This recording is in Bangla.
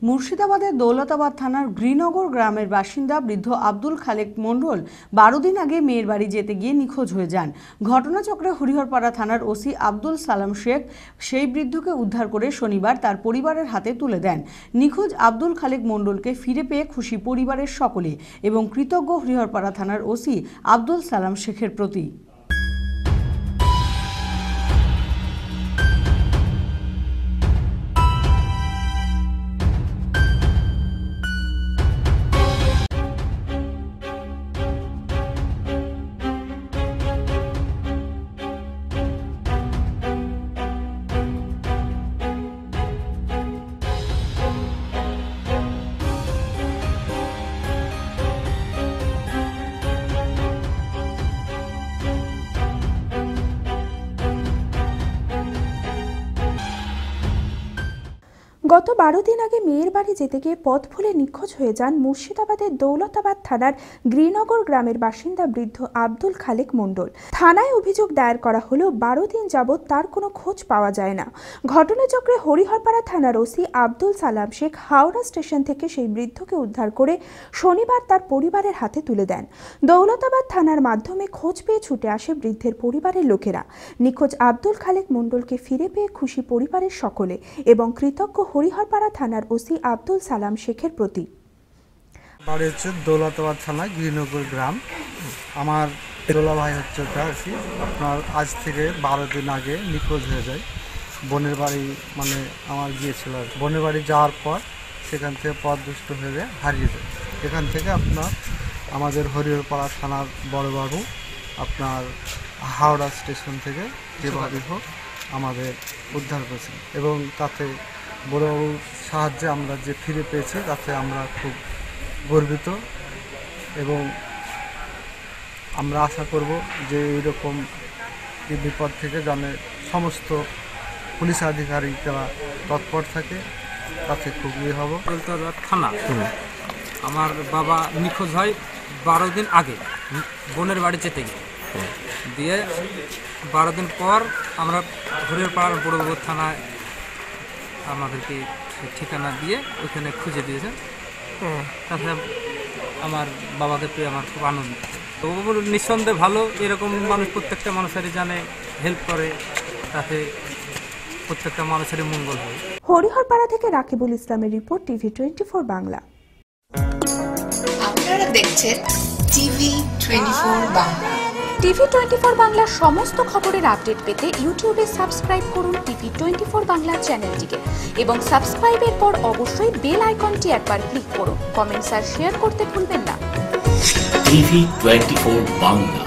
মুর্শিদাবাদের দৌলতাবাদ থানার গ্রীনগর গ্রামের বাসিন্দা বৃদ্ধ আব্দুল খালেক মণ্ডল 12 দিন আগে মেয়ের বাড়ি যেতে গিয়ে নিখোঁজ হয়ে যান। ঘটনাচক্রে হরিহরপাড়া থানার ওসি আব্দুল সালাম শেখ সেই বৃদ্ধকে উদ্ধার করে শনিবার তার পরিবারের হাতে তুলে দেন। নিখোঁজ আব্দুল খালেক মণ্ডলকে ফিরে পেয়ে খুশি পরিবারের সকলে এবং কৃতজ্ঞ হরিহরপাড়া থানার ওসি আব্দুল সালাম শেখের প্রতি। গত 12 দিন আগে মেয়ের বাড়ি যেতে গিয়ে পথ ভুলে নিখোঁজ হয়ে যান মুর্শিদাবাদের দৌলতাবাদ থানার গ্রীনগর গ্রামের বাসিন্দা বৃদ্ধ আব্দুল খালেক মণ্ডল। থানায় অভিযোগ দায়ের করা হলেও 12 দিন যাবৎ তার কোনো খোঁজ পাওয়া যায় না। ঘটনাচক্রে হরিহরপাড়া থানার ওসি আব্দুল সালাম শেখ হাওড়া স্টেশন থেকে সেই বৃদ্ধকে উদ্ধার করে শনিবার তার পরিবারের হাতে তুলে দেন। দৌলতাবাদ থানার মাধ্যমে খোঁজ পেয়ে ছুটে আসে বৃদ্ধের পরিবারের লোকেরা। নিখোঁজ আব্দুল খালেক মণ্ডলকে ফিরে পেয়ে খুশি পরিবারের সকলে এবং কৃতজ্ঞ হরিহরপাড়া থানার ওসি আব্দুল সালাম শেখের প্রতি। বাড়ি হচ্ছে দৌলতাবাদ থানা গ্রীনগর গ্রাম। আমার দোলা ভাই হচ্ছে আপনার আজ থেকে 12 দিন আগে নিখোঁজ হয়ে যায়। বোনের বাড়ি মানে আমার গিয়েছিল, বোনের বাড়ি যাওয়ার পর সেখান থেকে পথভ্রষ্ট হয়ে হারিয়ে যায়। এখান থেকে আপনার আমাদের হরিহরপাড়া থানার বড়বাবু আপনার হাওড়া স্টেশন থেকে যেভাবে হোক আমাদের উদ্ধার করেছেন এবং তাতে বড়বাবুর সাহায্যে আমরা যে ফিরে পেয়েছি তাতে আমরা খুব গর্বিত এবং আমরা আশা করব যে এইরকম বিপদ থেকে যেন সমস্ত পুলিশ আধিকারিকরা তৎপর থাকে, তাতে খুব হব। দৌলতাবাদ থানা আমার বাবা নিখোঁজ হয় 12 দিন আগে বোনের বাড়ি যেতে দিয়ে 12 দিন পর আমরা হরিহরপাড়ার বড়বাবু থানায় আমাদেরকে ঠিকানা দিয়ে ওখানে খুঁজে দিয়েছে। তাতে আমার বাবাকে পেয়ে আমার খুব আনন্দ। তো নিঃসন্দেহে ভালো, এরকম মানুষ প্রত্যেকটা মানুষেরই জানে হেল্প করে, তাতে প্রত্যেকটা মানুষেরই মঙ্গল হয়। হরিহরপাড়া থেকে রাকিবুল ইসলামের রিপোর্ট, টিভি 24 বাংলা। আপনারা দেখছেন টিভি 24 বাংলা। টিভি 24 বাংলার সমস্ত খবরের আপডেট পেতে ইউটিউবে সাবস্ক্রাইব করুন টিভি 24 বাংলা চ্যানেলটিকে এবং সাবস্ক্রাইবের পর অবশ্যই বেল আইকনটি একবার ক্লিক করুন। কমেন্টস আর শেয়ার করতে ভুলবেন না। টিভি 24 বাংলা।